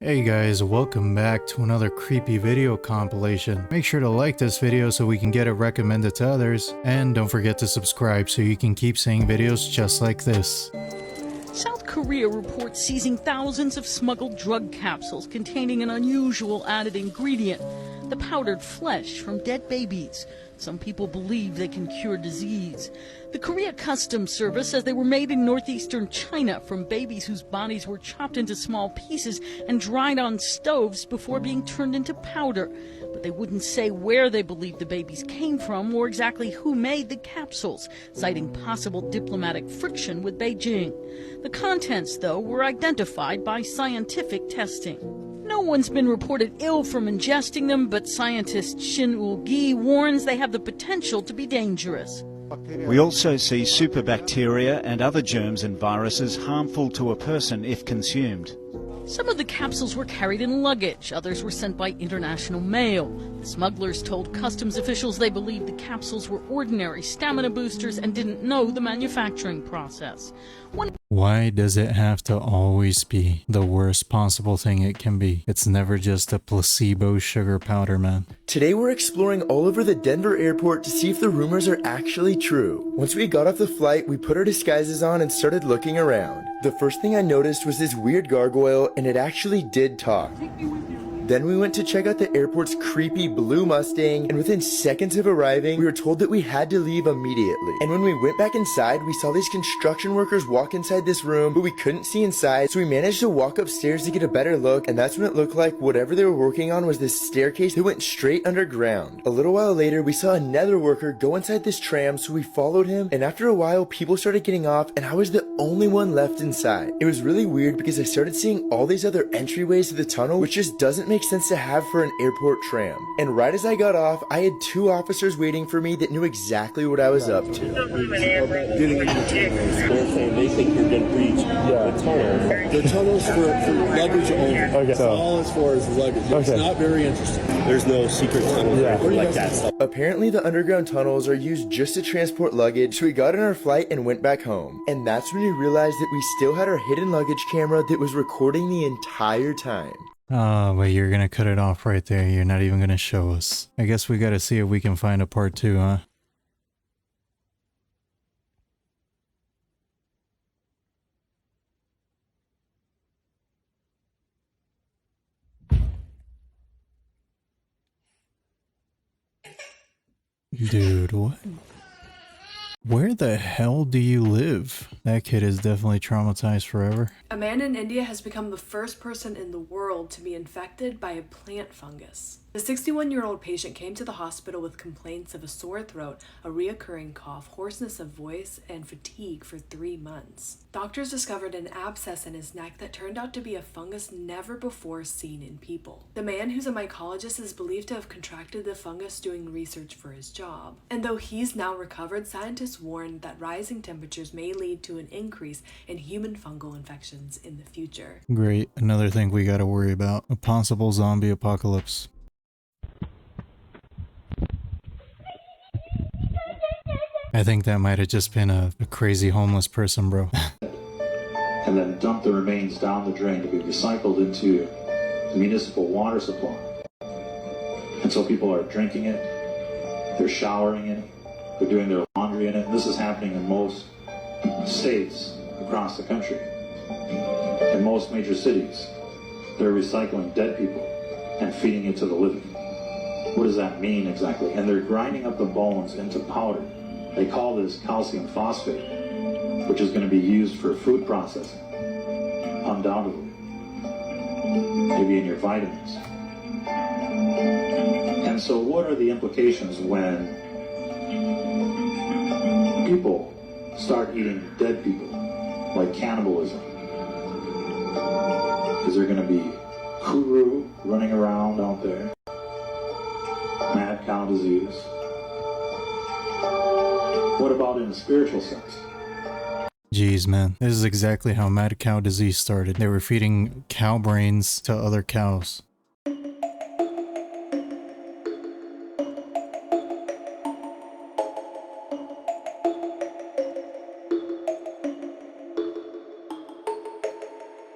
Hey guys, welcome back to another creepy video compilation. Make sure to like this video so we can get it recommended to others, and don't forget to subscribe so you can keep seeing videos just like this. South Korea reports seizing thousands of smuggled drug capsules containing an unusual added ingredient, the powdered flesh from dead babies. Some people believe they can cure disease. The Korea Customs Service says they were made in northeastern China from babies whose bodies were chopped into small pieces and dried on stoves before being turned into powder. But they wouldn't say where they believe the babies came from or exactly who made the capsules, citing possible diplomatic friction with Beijing. The contents, though, were identified by scientific testing. No one's been reported ill from ingesting them, but scientist Shin Ul-gi warns they have the potential to be dangerous. We also see superbacteria and other germs and viruses harmful to a person if consumed. Some of the capsules were carried in luggage, others were sent by international mail. The smugglers told customs officials they believed the capsules were ordinary stamina boosters and didn't know the manufacturing process. Why does it have to always be the worst possible thing it can be? It's never just a placebo sugar powder, man. Today we're exploring all over the Denver airport to see if the rumors are actually true. Once we got off the flight, we put our disguises on and started looking around. The first thing I noticed was this weird gargoyle, and it actually did talk. Then we went to check out the airport's creepy blue Mustang, and within seconds of arriving, we were told that we had to leave immediately. And when we went back inside, we saw these construction workers walk inside this room, but we couldn't see inside, so we managed to walk upstairs to get a better look, and that's when it looked like whatever they were working on was this staircase that went straight underground. A little while later, we saw another worker go inside this tram, so we followed him, and after a while, people started getting off, and I was the only one left inside. It was really weird because I started seeing all these other entryways to the tunnel, which just doesn't make sense to have for an airport tram. And right as I got off, I had two officers waiting for me that knew exactly what I was up to. They're saying they think you're going to breach the tunnel. The tunnel's for luggage only. Okay. So all it's for is luggage. It's not very interesting. There's no secret tunnel like that. Apparently the underground tunnels are used just to transport luggage, so we got in our flight and went back home. And that's when we realized that we still had our hidden luggage camera that was recording the entire time. Oh, but you're gonna cut it off right there. You're not even gonna show us. I guess we gotta see if we can find a part 2, huh? Dude, what? Where the hell do you live? That kid is definitely traumatized forever. A man in India has become the first person in the world to be infected by a plant fungus. The 61-year-old patient came to the hospital with complaints of a sore throat, a reoccurring cough, hoarseness of voice, and fatigue for 3 months. Doctors discovered an abscess in his neck that turned out to be a fungus never before seen in people. The man, who's a mycologist, is believed to have contracted the fungus doing research for his job. And though he's now recovered, scientists warn that rising temperatures may lead to an increase in human fungal infections in the future. Great, another thing we gotta worry about. A possible zombie apocalypse. I think that might have just been a crazy homeless person, bro. And then dump the remains down the drain to be recycled into the municipal water supply. And so people are drinking it, they're showering in it, they're doing their laundry in it. And this is happening in most states across the country. In most major cities, they're recycling dead people and feeding it to the living. What does that mean exactly? And they're grinding up the bones into powder. They call this calcium phosphate, which is going to be used for food processing, undoubtedly. Maybe in your vitamins. And so what are the implications when people start eating dead people, like cannibalism? Is there going to be kuru running around out there? Mad cow disease? What about in a spiritual sense? Jeez, man. This is exactly how mad cow disease started. They were feeding cow brains to other cows.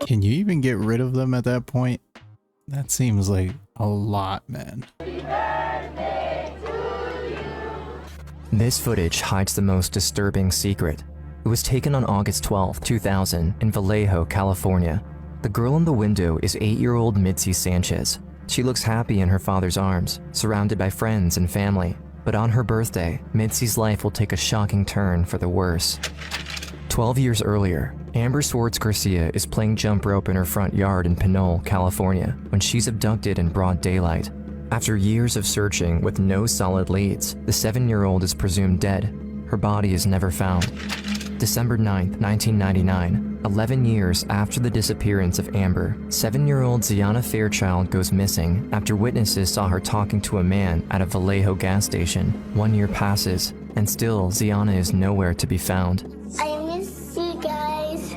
Can you even get rid of them at that point? That seems like a lot, man. This footage hides the most disturbing secret. It was taken on August 12, 2000 in Vallejo, California. The girl in the window is 8-year-old Mitzi Sanchez. She looks happy in her father's arms, surrounded by friends and family. But on her birthday, Mitzi's life will take a shocking turn for the worse. 12 years earlier, Amber Swartz Garcia is playing jump rope in her front yard in Pinole, California, when she's abducted in broad daylight. After years of searching with no solid leads, the 7-year-old is presumed dead. Her body is never found. December 9, 1999, 11 years after the disappearance of Amber, 7-year-old Ziana Fairchild goes missing after witnesses saw her talking to a man at a Vallejo gas station. 1 year passes, and still Ziana is nowhere to be found. I miss you guys.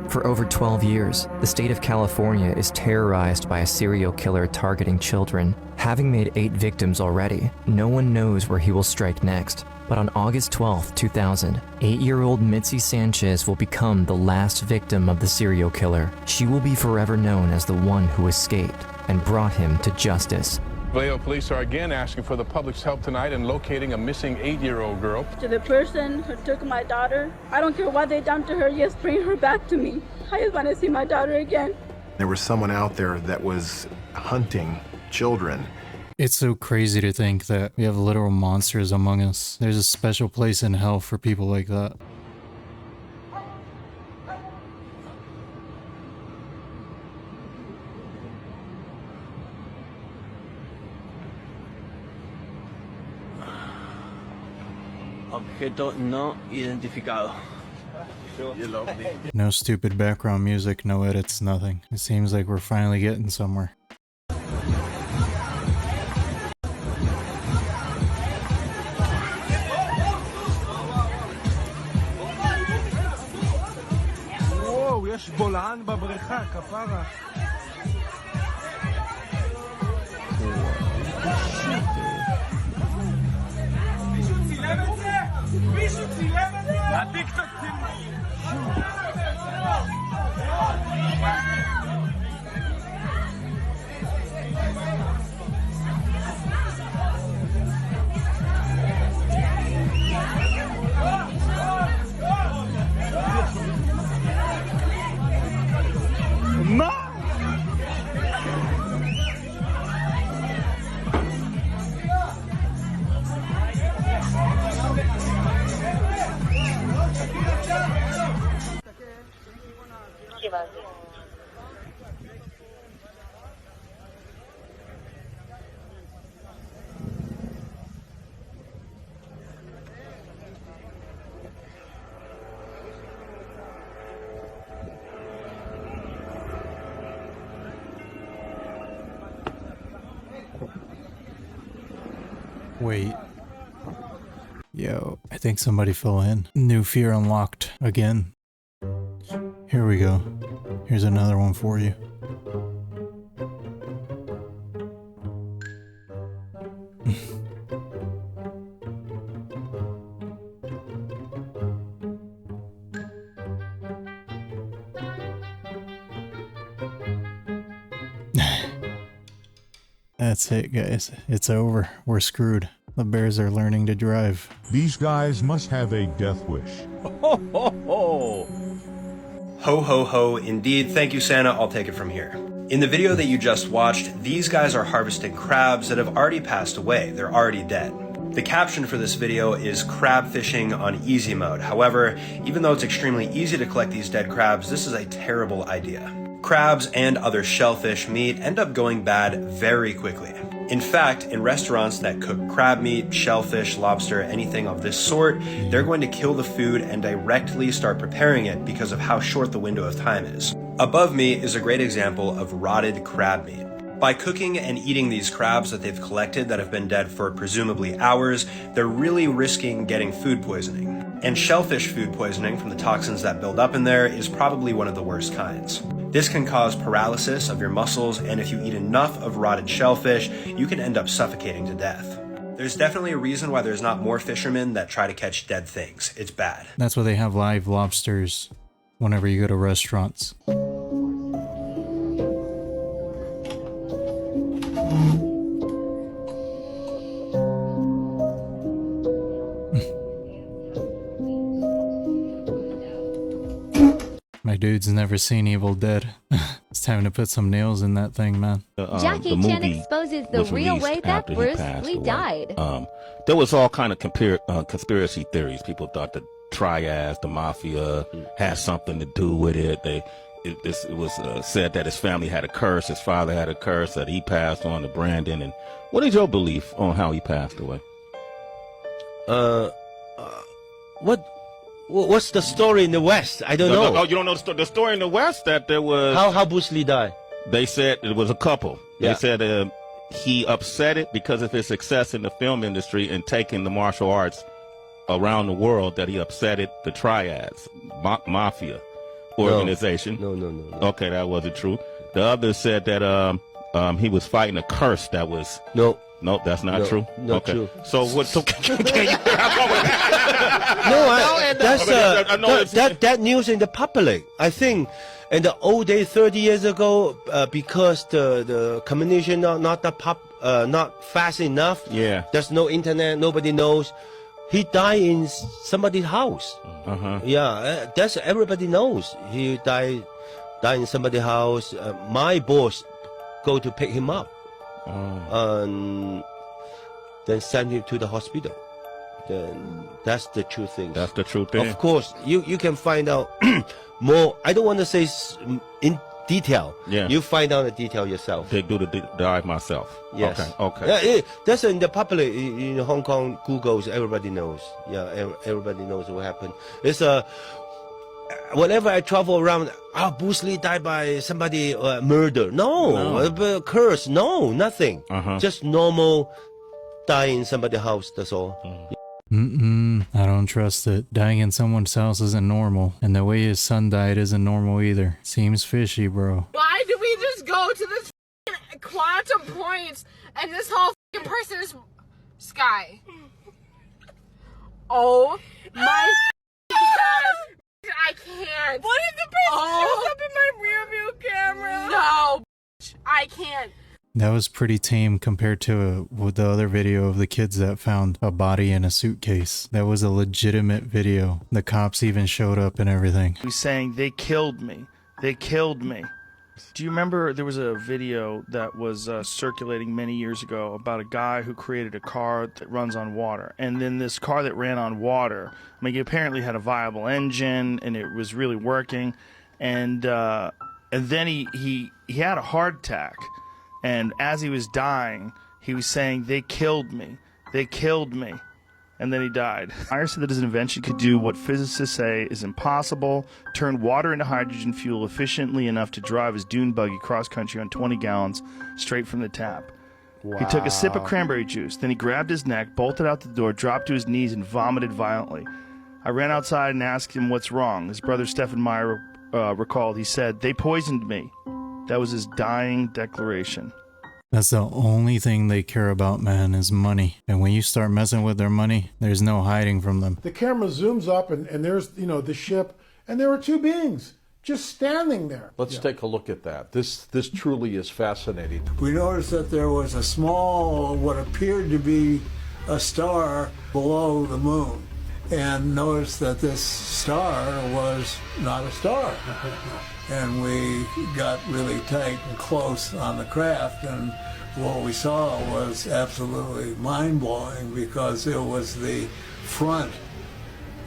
For over 12 years, the state of California is terrorized by a serial killer targeting children. Having made 8 victims already, no one knows where he will strike next. But on August 12, 2000, 8-year-old Mitzi Sanchez will become the last victim of the serial killer. She will be forever known as the one who escaped and brought him to justice. Vallejo police are again asking for the public's help tonight in locating a missing 8-year-old girl. To the person who took my daughter, I don't care what they done to her, just bring her back to me. I just want to see my daughter again. There was someone out there that was hunting children. It's so crazy to think that we have literal monsters among us. There's a special place in hell for people like that. Objeto no identificado. No stupid background music, no edits, nothing. It seems like we're finally getting somewhere. יש בולען בבריכה, כפרה. מישהו צילם את זה? הטיקטוק מה? Wait. Yo, I think somebody fell in. New fear unlocked again. Here we go. Here's another one for you. That's it, guys. It's over. We're screwed. The bears are learning to drive. These guys must have a death wish. Ho ho ho! Ho ho ho, indeed. Thank you, Santa. I'll take it from here. In the video that you just watched, these guys are harvesting crabs that have already passed away. They're already dead. The caption for this video is crab fishing on easy mode. However, even though it's extremely easy to collect these dead crabs, this is a terrible idea. Crabs and other shellfish meat end up going bad very quickly. In fact, in restaurants that cook crab meat, shellfish, lobster, anything of this sort, they're going to kill the food and directly start preparing it because of how short the window of time is. Above me is a great example of rotted crab meat. By cooking and eating these crabs that they've collected that have been dead for presumably hours, they're really risking getting food poisoning. And shellfish food poisoning from the toxins that build up in there is probably one of the worst kinds. This can cause paralysis of your muscles, and if you eat enough of rotted shellfish, you can end up suffocating to death. There's definitely a reason why there's not more fishermen that try to catch dead things. It's bad. That's why they have live lobsters whenever you go to restaurants. dude's never seen Evil Dead. It's time to put some nails in that thing, man. Jackie Chan exposes the real way that Bruce Lee died. There was all kind of conspiracy theories. People thought the triads, the mafia, had something to do with it. It was said that his family had a curse, his father had a curse, that he passed on to Brandon. And what is your belief on how he passed away? What's the story in the West? I don't know. Oh, you don't know the story in the West? That there was... How Bruce Lee died? They said it was a couple. Yeah. They said he upset it because of his success in the film industry and taking the martial arts around the world, that he upset it, the triads, mafia organization. No. Okay, that wasn't true. The other said that he was fighting a curse that was... No, that's not true. Not okay. true. So what? So can you? That news in the public. I think in the old days, 30 years ago, because the communication not fast enough. Yeah. There's no internet. Nobody knows. He died in somebody's house. Yeah, that's everybody knows. He died in somebody's house. My boss go to pick him up. And then send him to the hospital. Then that's the true thing. That's the true thing. Of course, you can find out more. I don't want to say in detail. Yeah. You find out the detail yourself. They do the dive myself. Yes. Okay. Yeah, that's in the public in Hong Kong. Google's everybody knows. Yeah, everybody knows what happened. It's whenever I travel around, Bruce Lee died by somebody murder. No. Curse. No, nothing. Just normal dying in somebody's house. That's all. I don't trust it. Dying in someone's house isn't normal, and the way his son died isn't normal either. Seems fishy, bro. Why do we just go to this quantum points and this whole person is sky? Oh my God. I can't. What if the person shows up in my rear view camera? No, I can't. That was pretty tame compared to the other video of the kids that found a body in a suitcase. That was a legitimate video. The cops even showed up and everything. He's saying, they killed me. They killed me. Do you remember there was a video that was circulating many years ago about a guy who created a car that runs on water? And then this car that ran on water, I mean, he apparently had a viable engine and it was really working. And then he had a heart attack. And as he was dying, he was saying, they killed me. They killed me. And then he died. Meyer said that his invention could do what physicists say is impossible, turn water into hydrogen fuel efficiently enough to drive his dune buggy cross-country on 20 gallons straight from the tap. Wow. He took a sip of cranberry juice, then he grabbed his neck, bolted out the door, dropped to his knees, and vomited violently. I ran outside and asked him what's wrong. His brother Stephen Meyer recalled, he said, they poisoned me. That was his dying declaration. That's the only thing they care about, man, is money. And when you start messing with their money, there's no hiding from them. The camera zooms up and there's, the ship, and there were two beings just standing there. Let's take a look at that. This truly is fascinating. We noticed that there was a small, what appeared to be a star below the moon. And noticed that this star was not a star. And we got really tight and close on the craft, and what we saw was absolutely mind-blowing because it was the front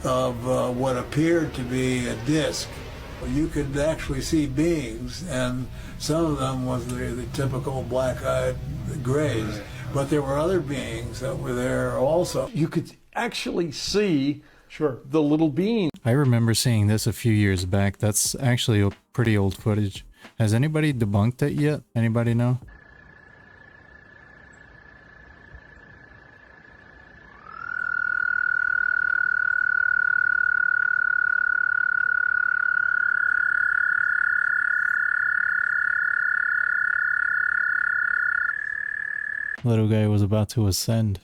of what appeared to be a disc. You could actually see beings, and some of them was the typical black-eyed grays, but there were other beings that were there also. You could actually see the little being. I remember seeing this a few years back. That's actually a pretty old footage. Has anybody debunked it yet? Anybody know? Little guy was about to ascend.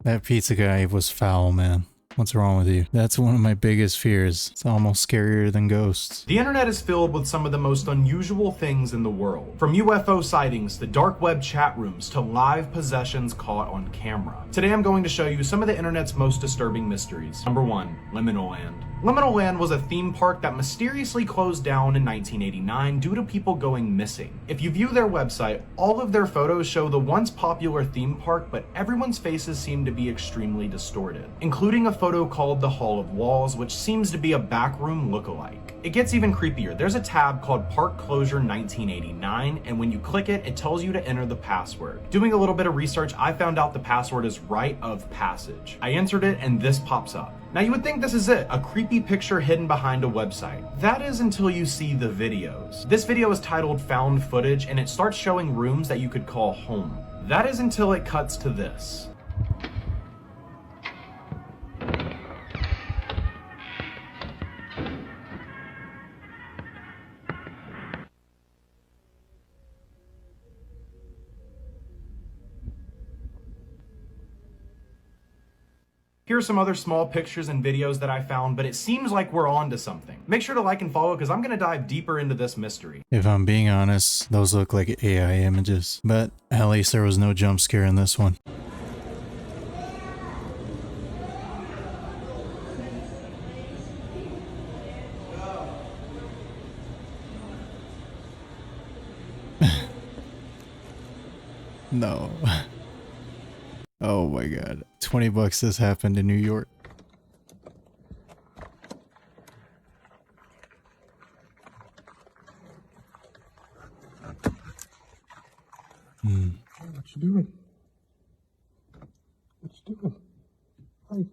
That pizza guy was foul, man. What's wrong with you? That's one of my biggest fears. It's almost scarier than ghosts. The internet is filled with some of the most unusual things in the world. From UFO sightings to dark web chat rooms to live possessions caught on camera. Today I'm going to show you some of the internet's most disturbing mysteries. Number 1. Liminal Land. Liminal Land was a theme park that mysteriously closed down in 1989 due to people going missing. If you view their website, all of their photos show the once popular theme park, but everyone's faces seem to be extremely distorted, including a photo called the Hall of Walls, which seems to be a backroom lookalike. It gets even creepier. There's a tab called Park Closure 1989, and when you click it, it tells you to enter the password. Doing a little bit of research, I found out the password is Rite of Passage. I entered it and this pops up. Now you would think this is it, a creepy picture hidden behind a website. That is until you see the videos. This video is titled Found Footage, and it starts showing rooms that you could call home. That is until it cuts to this. Here are some other small pictures and videos that I found, but it seems like we're on to something. Make sure to like and follow because I'm going to dive deeper into this mystery. If I'm being honest, those look like AI images, but at least there was no jump scare in this one. No. Oh my god. $20 this happened in New York. What you doing? What you doing? Hi.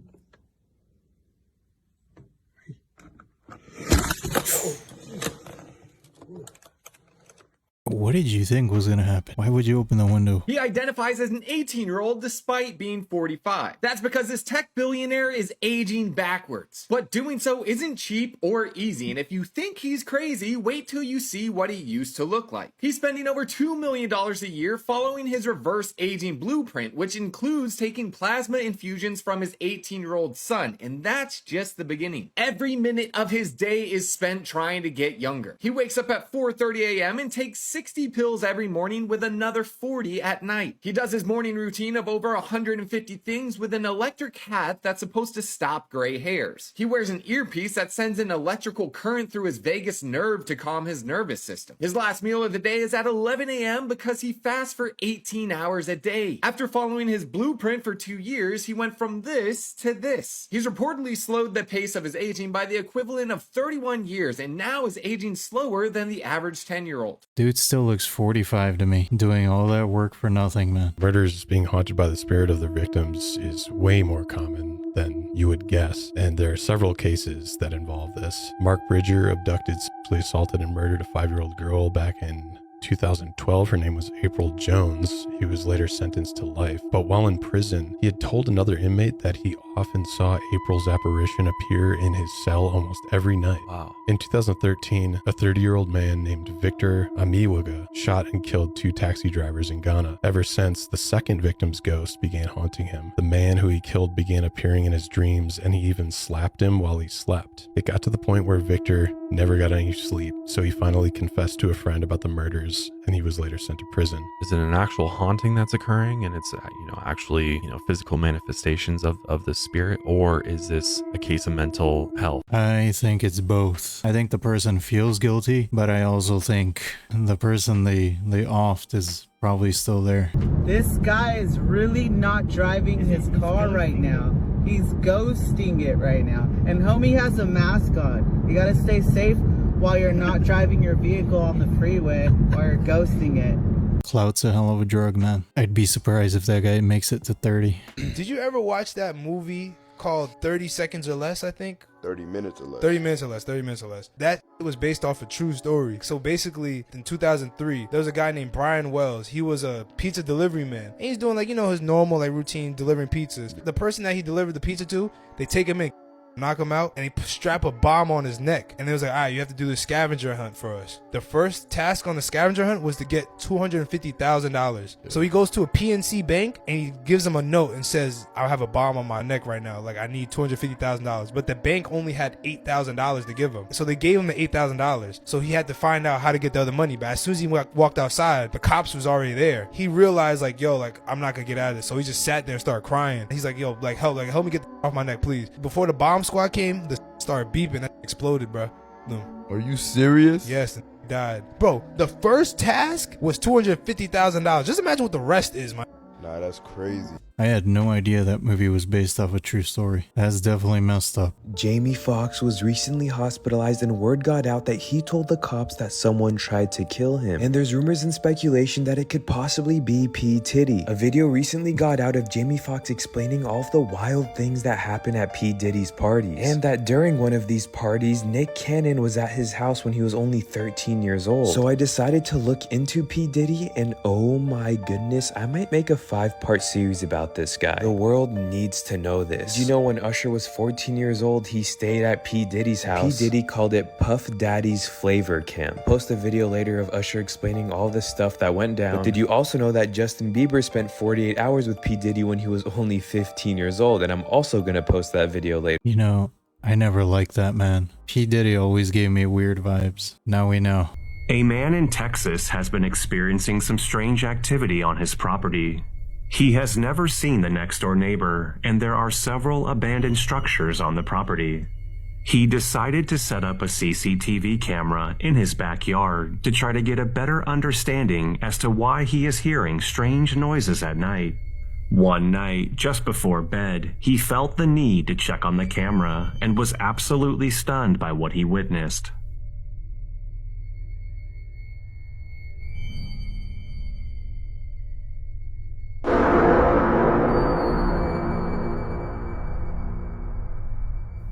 What did you think was gonna happen? Why would you open the window? He identifies as an 18-year-old despite being 45. That's because this tech billionaire is aging backwards. But doing so isn't cheap or easy, and if you think he's crazy, wait till you see what he used to look like. He's spending over $2 million a year following his reverse aging blueprint, which includes taking plasma infusions from his 18-year-old son, and that's just the beginning. Every minute of his day is spent trying to get younger. He wakes up at 4:30 a.m. and takes 60 pills every morning with another 40 at night. He does his morning routine of over 150 things with an electric hat that's supposed to stop gray hairs. He wears an earpiece that sends an electrical current through his vagus nerve to calm his nervous system. His last meal of the day is at 11 a.m. because he fasts for 18 hours a day. After following his blueprint for 2 years, he went from this to this. He's reportedly slowed the pace of his aging by the equivalent of 31 years and now is aging slower than the average 10-year-old. Dude still looks 45 to me, doing all that work for nothing, man. Murders being haunted by the spirit of their victims is way more common than you would guess, and there are several cases that involve this. Mark Bridger abducted, sexually assaulted, and murdered a 5-year-old girl back in 2012. Her name was April Jones. He was later sentenced to life, but while in prison, he had told another inmate that he often saw April's apparition appear in his cell almost every night. Wow. In 2013, a 30-year-old man named Victor Amiwaga shot and killed 2 taxi drivers in Ghana. Ever since, the second victim's ghost began haunting him. The man who he killed began appearing in his dreams, and he even slapped him while he slept. It got to the point where Victor never got any sleep, so he finally confessed to a friend about the murders, and he was later sent to prison. Is it an actual haunting that's occurring and it's actually physical manifestations of the spirit, or is this a case of mental health? I think it's both. I think the person feels guilty, but I also think the person they offed is probably still there. This guy is really not driving his car right now. He's ghosting it right now. And homie has a mask on. You gotta stay safe while you're not driving your vehicle on the freeway while you're ghosting it. Clout's a hell of a drug, man. I'd be surprised if that guy makes it to 30. Did you ever watch that movie called 30 Seconds or Less, I think? 30 Minutes or Less. 30 Minutes or Less, 30 Minutes or Less. That was based off a true story. So basically, in 2003, there was a guy named Brian Wells. He was a pizza delivery man. And he's doing his normal routine delivering pizzas. The person that he delivered the pizza to, they take him in, knock him out, and he strap a bomb on his neck. And it was like, all right, you have to do the scavenger hunt for us. The first task on the scavenger hunt was to get $250,000. So he goes to a PNC bank and he gives them a note and says, I have a bomb on my neck right now. Like, I need $250,000. But the bank only had $8,000 to give him. So they gave him the $8,000. So he had to find out how to get the other money. But as soon as he walked outside, the cops was already there. He realized, like, yo, like, I'm not gonna get out of this. So he just sat there and started crying. He's like, yo, like, help me get off my neck, please. Before the bomb squad came, the started beeping. That exploded, bro. Boom. Are you serious? Yes, and died. Bro, the first task was $250,000. Just imagine what the rest is, man. Nah, that's crazy. I had no idea that movie was based off a true story. That's definitely messed up. Jamie Foxx was recently hospitalized and word got out that he told the cops that someone tried to kill him. And there's rumors and speculation that it could possibly be P. Diddy. A video recently got out of Jamie Foxx explaining all of the wild things that happen at P. Diddy's parties. And that during one of these parties, Nick Cannon was at his house when he was only 13 years old. So I decided to look into P. Diddy, and oh my goodness, I might make a 5-part series about this guy. The world needs to know this. Did you know when Usher was 14 years old, he stayed at P. Diddy's house? P. Diddy called it Puff Daddy's Flavor Camp. Post a video later of Usher explaining all the stuff that went down. But did you also know that Justin Bieber spent 48 hours with P. Diddy when he was only 15 years old? And I'm also gonna post that video later. You know, I never liked that man. P. Diddy always gave me weird vibes. Now we know. A man in Texas has been experiencing some strange activity on his property. He has never seen the next-door neighbor, and there are several abandoned structures on the property. He decided to set up a CCTV camera in his backyard to try to get a better understanding as to why he is hearing strange noises at night. One night, just before bed, he felt the need to check on the camera and was absolutely stunned by what he witnessed.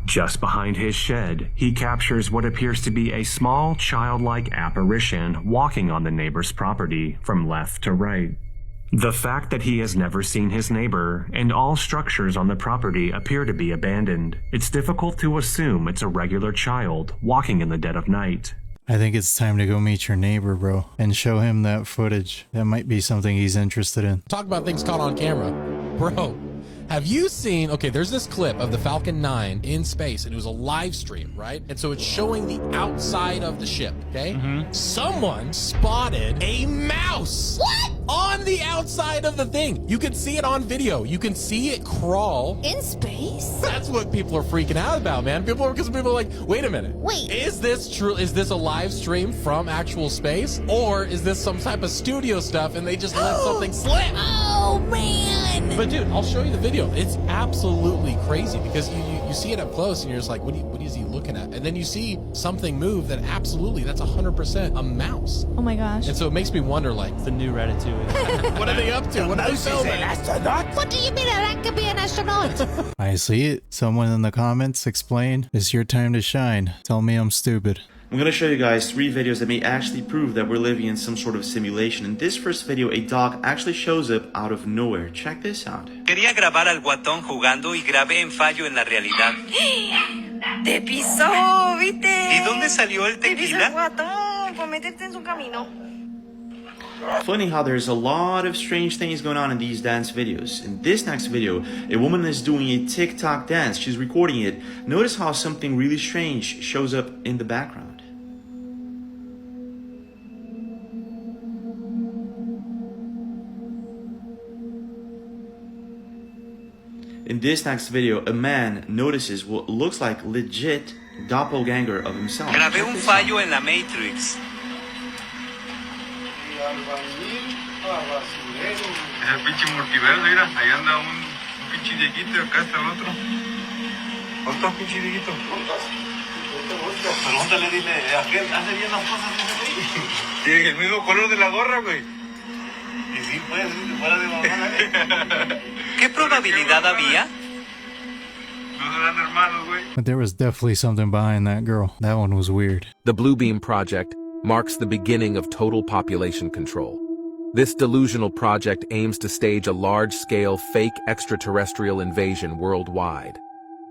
Just behind his shed, he captures what appears to be a small, childlike apparition walking on the neighbor's property from left to right. The fact that he has never seen his neighbor, and all structures on the property appear to be abandoned, it's difficult to assume it's a regular child walking in the dead of night. I think it's time to go meet your neighbor, bro, and show him that footage. That might be something he's interested in. Talk about things caught on camera. Bro, have you seen, okay, there's this clip of the Falcon 9 in space, and it was a live stream, right? And so it's showing the outside of the ship, okay? Someone spotted a mouse. What? On the outside of the thing. You can see it on video. You can see it crawl. In space? That's what people are freaking out about, man. Because people are like, wait a minute. Wait. Is this true? Is this a live stream from actual space? Or is this some type of studio stuff and they just let something slip? Oh, man. But dude, I'll show you the video. It's absolutely crazy because you see it up close and you're just like, what is he looking at? And then you see something move that absolutely, that's 100% a mouse. Oh my gosh. And so it makes me wonder, like, the new Ratatouille. What are they up to? What are they filming? What do you mean I could be an astronaut? I see it. Someone in the comments explain. It's your time to shine. Tell me I'm stupid. I'm going to show you guys 3 videos that may actually prove that we're living in some sort of simulation. In this first video, a dog actually shows up out of nowhere. Check this out. Quería grabar al guatón jugando y grabé en fallo en la realidad. Te pisó, ¿viste? ¿Y dónde salió el Te pisó el tequila? guatón por meterte en su camino. Funny how there's a lot of strange things going on in these dance videos. In this next video, a woman is doing a TikTok dance. She's recording it. Notice how something really strange shows up in the background. In this next video, a man notices what looks like legit doppelganger of himself. Grabé un fallo en la Matrix. Es el pinche multiverso, mira, ahí anda un pinche viejito y acá está el otro. ¿Dónde está el pinche viejito? Pregúntale, dile, aquel hace bien las cosas ese güey. Tiene el mismo color de la gorra, güey. Y sí, pues, si fuera de mamá. ¿Qué probabilidad había? No serán hermanos, güey. But there was definitely something behind that girl. That one was weird. The Bluebeam Project marks the beginning of total population control. This delusional project aims to stage a large-scale fake extraterrestrial invasion worldwide.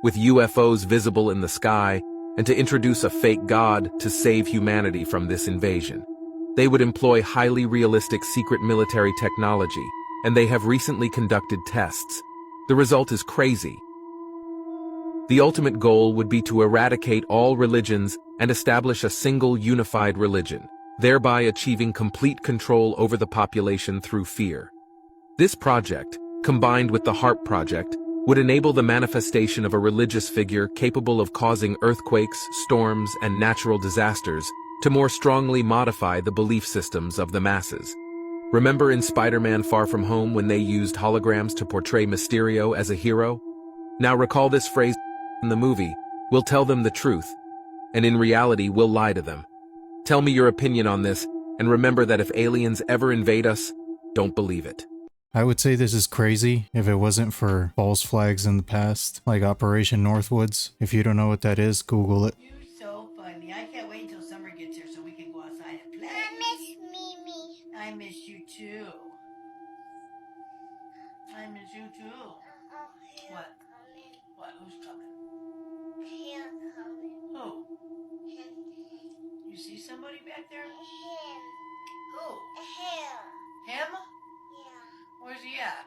with UFOs visible in the sky, and to introduce a fake god to save humanity from this invasion. They would employ highly realistic secret military technology, and they have recently conducted tests. The result is crazy. The ultimate goal would be to eradicate all religions and establish a single unified religion, thereby achieving complete control over the population through fear. This project, combined with the HARP project, would enable the manifestation of a religious figure capable of causing earthquakes, storms, and natural disasters to more strongly modify the belief systems of the masses. Remember in Spider-Man Far From Home when they used holograms to portray Mysterio as a hero? Now recall this phrase in the movie, "We'll tell them the truth," and in reality we'll lie to them. Tell me your opinion on this, and remember that if aliens ever invade us, don't believe it. I would say this is crazy if it wasn't for false flags in the past, like Operation Northwoods. If you don't know what that is, Google it. You're so funny. I can't wait until summer gets here so we can go outside and play. I miss Mimi. I miss you too. I miss you too. What? What? Who's coming? Who? You see somebody back there? Him. Who? Him. Him? Where's he at?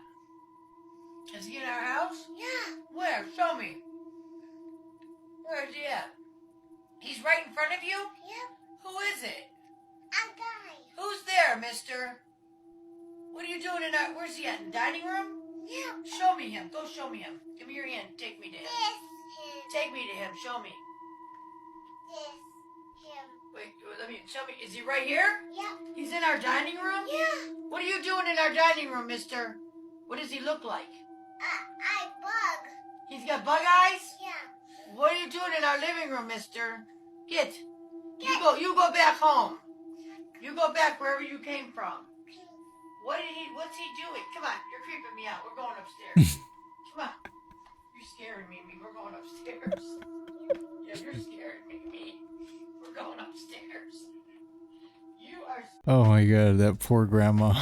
Is he in our house? Yeah. Where? Show me. Where is he at? He's right in front of you? Yep. Who is it? A guy. Who's there, mister? What are you doing in our... Where's he at? In the dining room? Yeah. Show me him. Go show me him. Give me your hand. Take me to him. This him. Take me to him. Show me. This him. Wait, let me... Show me. Is he right here? Yep. He's in our dining room? Yeah. What are you doing in our dining room, mister? What does he look like? I bug. He's got bug eyes? Yeah. What are you doing in our living room, mister? Get. You go back home. You go back wherever you came from. What's he doing? Come on, you're creeping me out. We're going upstairs. Come on. You're scaring me. We're going upstairs. Yeah, you're scaring me. We're going upstairs. You are... Oh my god, that poor grandma.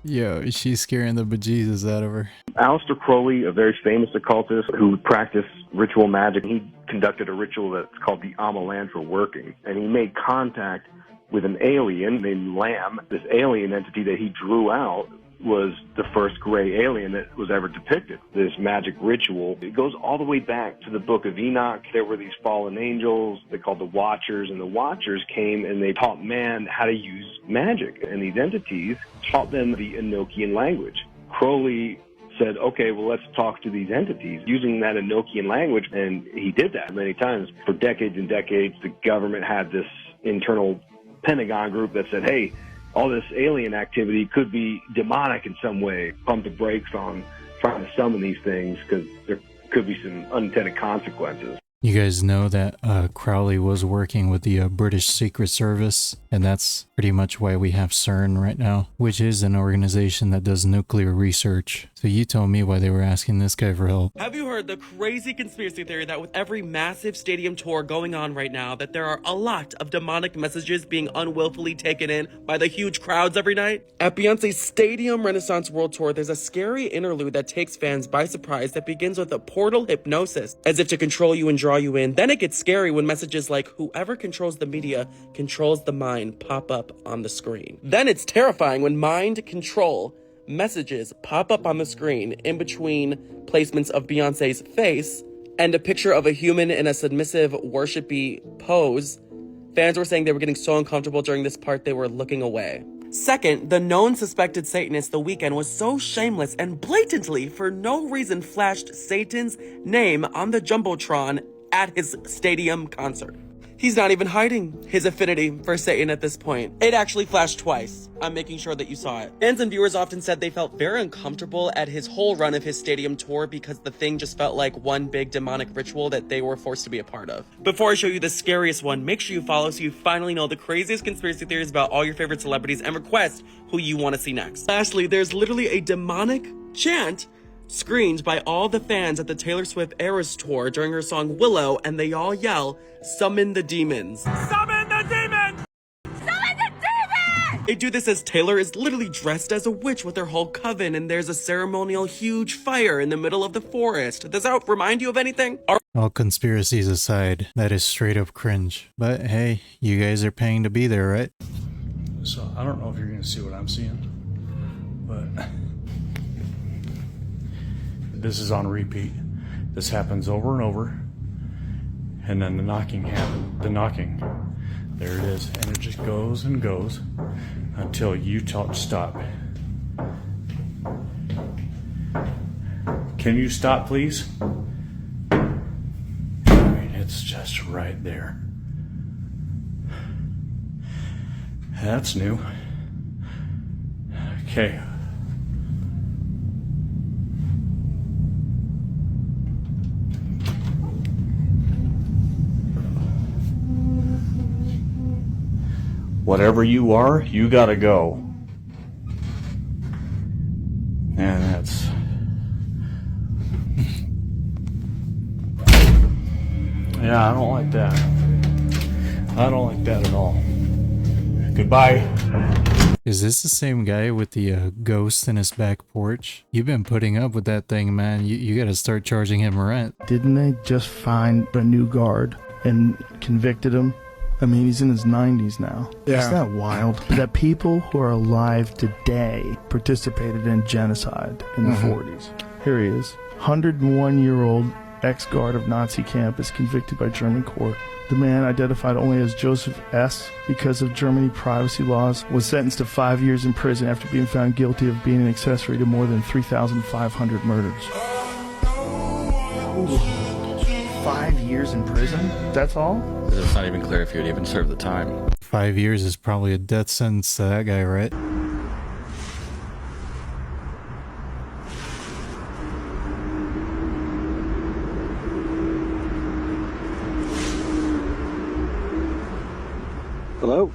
Yo, she's scaring the bejesus out of her. Aleister Crowley, a very famous occultist who practiced ritual magic, he conducted a ritual that's called the Amalantra working, and he made contact with an alien named Lamb. This alien entity that he drew out was the first gray alien that was ever depicted. This magic ritual, it goes all the way back to the Book of Enoch. There were these fallen angels, they called the Watchers, and the Watchers came and they taught man how to use magic, and these entities taught them the Enochian language. Crowley said, okay, well, let's talk to these entities using that Enochian language, and he did that many times. For decades and decades, the government had this internal Pentagon group that said, hey, all this alien activity could be demonic in some way. Pump the brakes on trying to summon these things because there could be some unintended consequences. You guys know that Crowley was working with the British Secret Service, and that's pretty much why we have CERN right now, which is an organization that does nuclear research. So you tell me why they were asking this guy for help. Have you heard the crazy conspiracy theory that with every massive stadium tour going on right now, that there are a lot of demonic messages being unwillfully taken in by the huge crowds every night? At Beyonce's Stadium Renaissance World Tour, there's a scary interlude that takes fans by surprise that begins with a portal hypnosis, as if to control you and draw you in. Then it gets scary when messages like, whoever controls the media controls the mind, pop up on the screen. Then it's terrifying when mind control messages pop up on the screen in between placements of Beyonce's face and a picture of a human in a submissive, worshipy pose. Fans were saying they were getting so uncomfortable during this part they were looking away. Second, the known suspected Satanist The Weeknd was so shameless and blatantly, for no reason, flashed Satan's name on the Jumbotron at his stadium concert. He's not even hiding his affinity for Satan at this point. It actually flashed twice. I'm making sure that you saw it. Fans and viewers often said they felt very uncomfortable at his whole run of his stadium tour because the thing just felt like one big demonic ritual that they were forced to be a part of. Before I show you the scariest one, make sure you follow so you finally know the craziest conspiracy theories about all your favorite celebrities and request who you want to see next. Lastly, there's literally a demonic chant screened by all the fans at the Taylor Swift Eras Tour during her song Willow, and they all yell, "Summon the demons." Summon the demons! Summon the demons! They do this as Taylor is literally dressed as a witch with her whole coven, and there's a ceremonial huge fire in the middle of the forest. Does that remind you of anything? All conspiracies aside, that is straight up cringe. But hey, you guys are paying to be there, right? So I don't know if you're gonna see what I'm seeing, but this is on repeat. This happens over and over, and then the knocking happens. The knocking, there it is, and it just goes and goes until you tell it to stop. Can you stop, please? I mean, it's just right there. That's new. Okay. Whatever you are, you gotta go. And that's... Yeah, I don't like that. I don't like that at all. Goodbye. Is this the same guy with the ghost in his back porch? You've been putting up with that thing, man. You gotta start charging him rent. Didn't they just find a new guard and convicted him? I mean, he's in his 90s now. Yeah. Isn't that wild? That people who are alive today participated in genocide in the 40s. Here he is. 101-year-old ex-guard of Nazi camp is convicted by German court. The man, identified only as Joseph S. because of Germany privacy laws, was sentenced to 5 years in prison after being found guilty of being an accessory to more than 3,500 murders. 5 years in prison? That's all? It's not even clear if he would even serve the time. 5 years is probably a death sentence to that guy, right? Hello?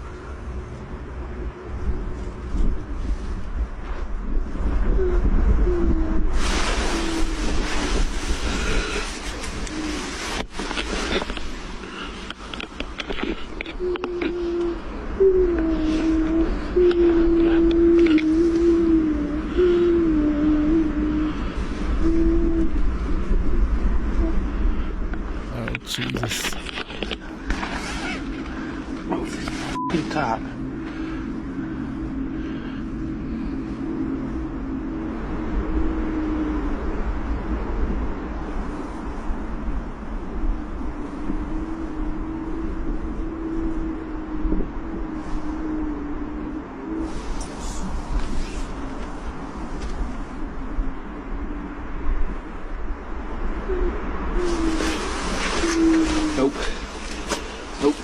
Oh, Jesus. Top. Nope. Nope.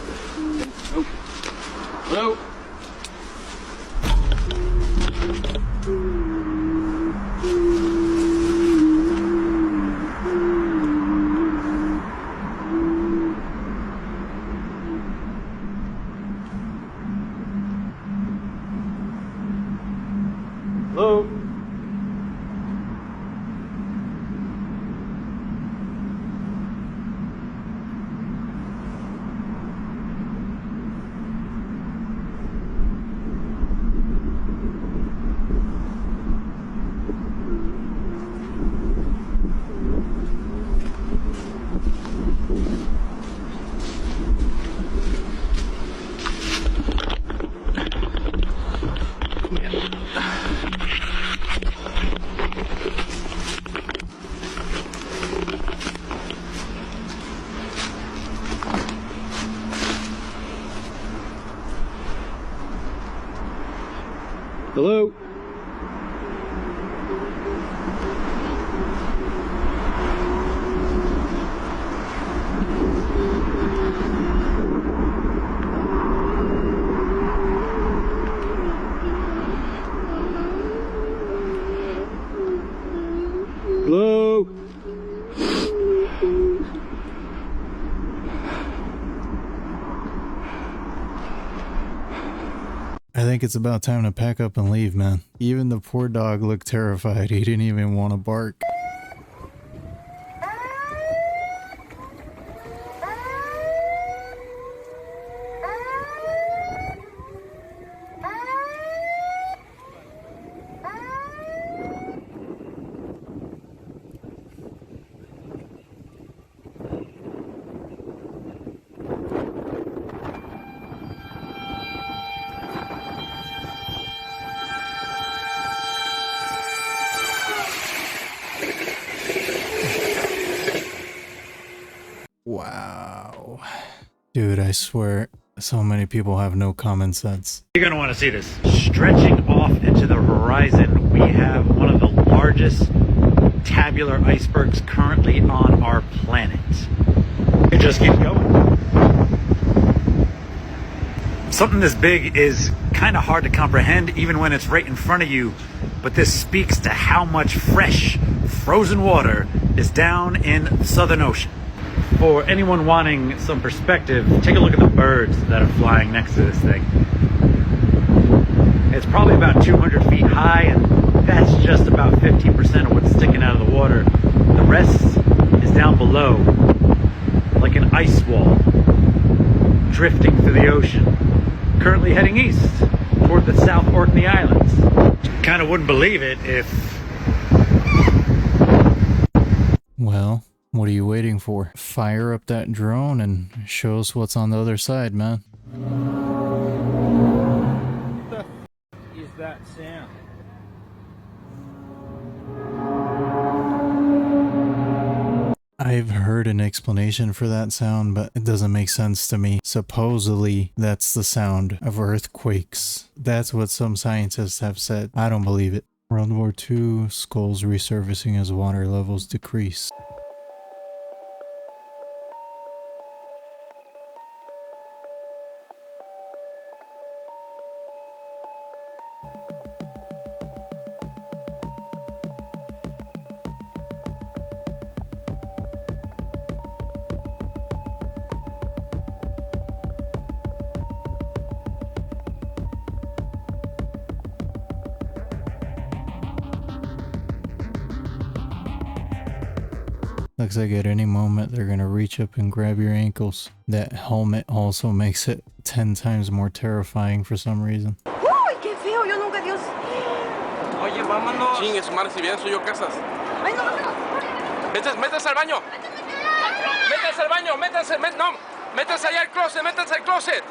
Nope. Hello? Hello? Hello? Hello? I think it's about time to pack up and leave, man. Even the poor dog looked terrified. He didn't even want to bark. Wow. Dude, I swear, so many people have no common sense. You're going to want to see this. Stretching off into the horizon, we have one of the largest tabular icebergs currently on our planet. It just keeps going. Something this big is kind of hard to comprehend even when it's right in front of you, but this speaks to how much fresh, frozen water is down in the Southern Ocean. For anyone wanting some perspective, take a look at the birds that are flying next to this thing. It's probably about 200 feet high, and that's just about 15% of what's sticking out of the water. The rest is down below, like an ice wall, drifting through the ocean, currently heading east toward the South Orkney Islands. Kind of wouldn't believe it if... Well, what are you waiting for? Fire up that drone and show us what's on the other side, man. What the is that sound? I've heard an explanation for that sound, but it doesn't make sense to me. Supposedly, that's the sound of earthquakes. That's what some scientists have said. I don't believe it. World War II, skulls resurfacing as water levels decrease. Looks like at any moment they're gonna reach up and grab your ankles. That helmet also makes it 10 times more terrifying for some reason. ¡Uy, qué feo! Yo nunca, Dios. Oye, vámonos. Chingue su madre, si bien soy yo casas. Ay, no, no, no. Métanse al baño. Métanse al baño, métanse, no. Métanse allá al closet, métanse al closet.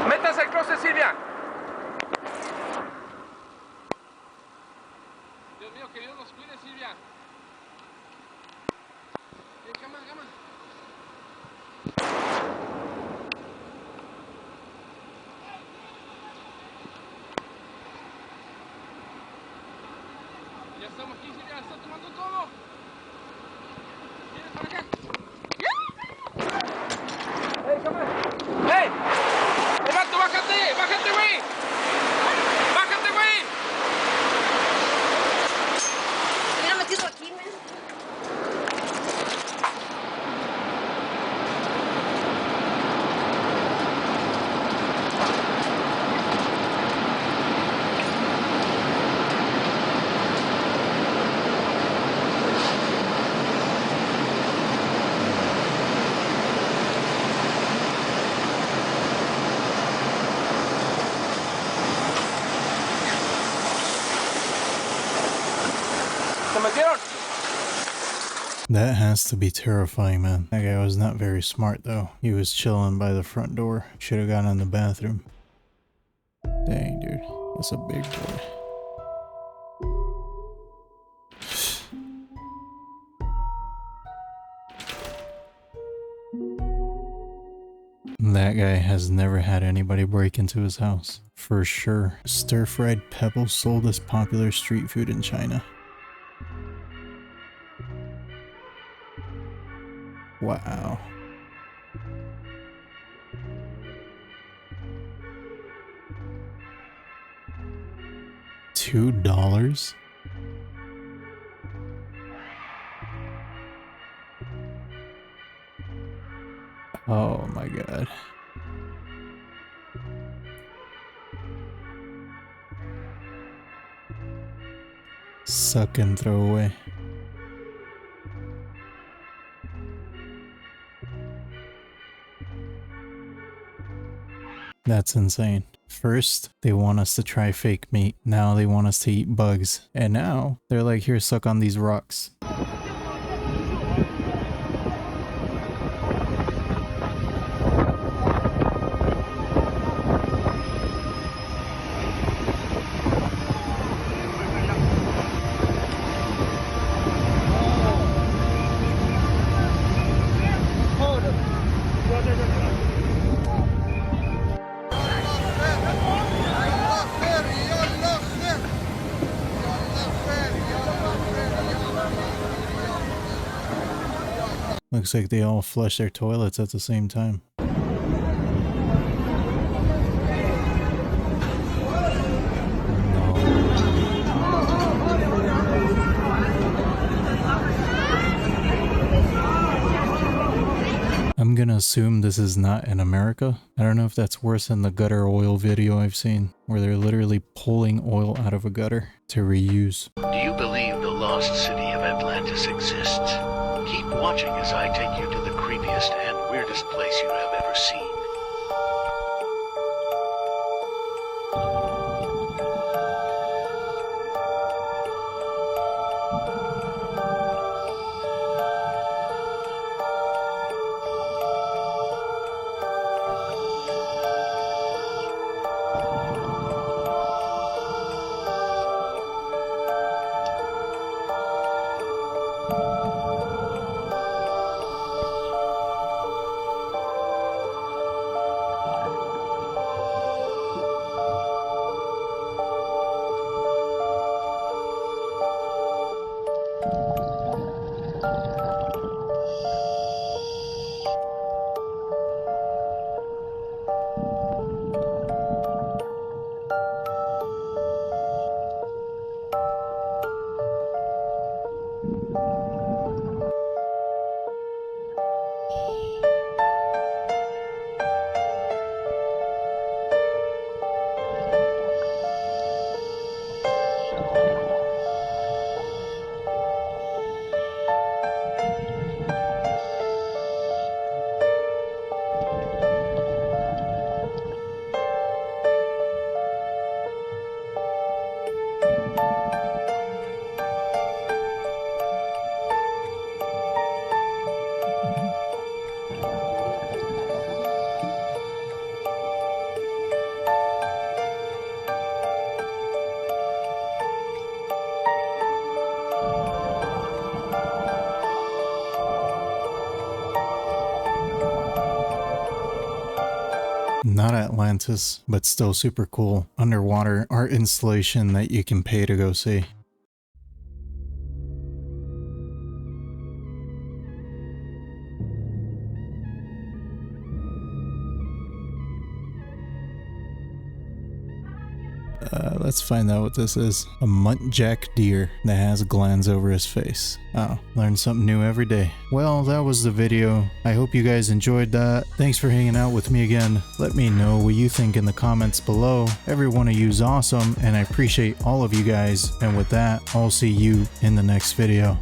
Métanse al closet, Silvia. Dios mío, que Dios nos cuide, Silvia. Cama, cama. Ya estamos aquí, Silvia, está tomando todo. Viene para acá. ¡Hey, cama! ¡Hey! ¡Hey, vato, bájate! ¡Bájate, güey! ¡Bájate, güey! Hubiera metido aquí, men. That has to be terrifying, man. That guy was not very smart, though. He was chilling by the front door. Should have gone in the bathroom. Dang, dude. That's a big boy. That guy has never had anybody break into his house. For sure. Stir-fried pebbles sold as popular street food in China. Wow. $2? Oh my god. Suck and throw away. That's insane. First, they want us to try fake meat. Now they want us to eat bugs. And now, they're like, here, suck on these rocks. Looks like they all flush their toilets at the same time. I'm gonna assume this is not in America. I don't know if that's worse than the gutter oil video I've seen, where they're literally pulling oil out of a gutter to reuse. Do you believe the lost city of Atlantis exists? Keep watching as I take you to the creepiest and weirdest place you have ever seen. Not Atlantis, but still super cool underwater art installation that you can pay to go see. Let's find out what this is. A muntjac deer that has glands over his face. Oh, learn something new every day. Well, that was the video. I hope you guys enjoyed that. Thanks for hanging out with me again. Let me know what you think in the comments below. Every one of you is awesome, and I appreciate all of you guys. And with that, I'll see you in the next video.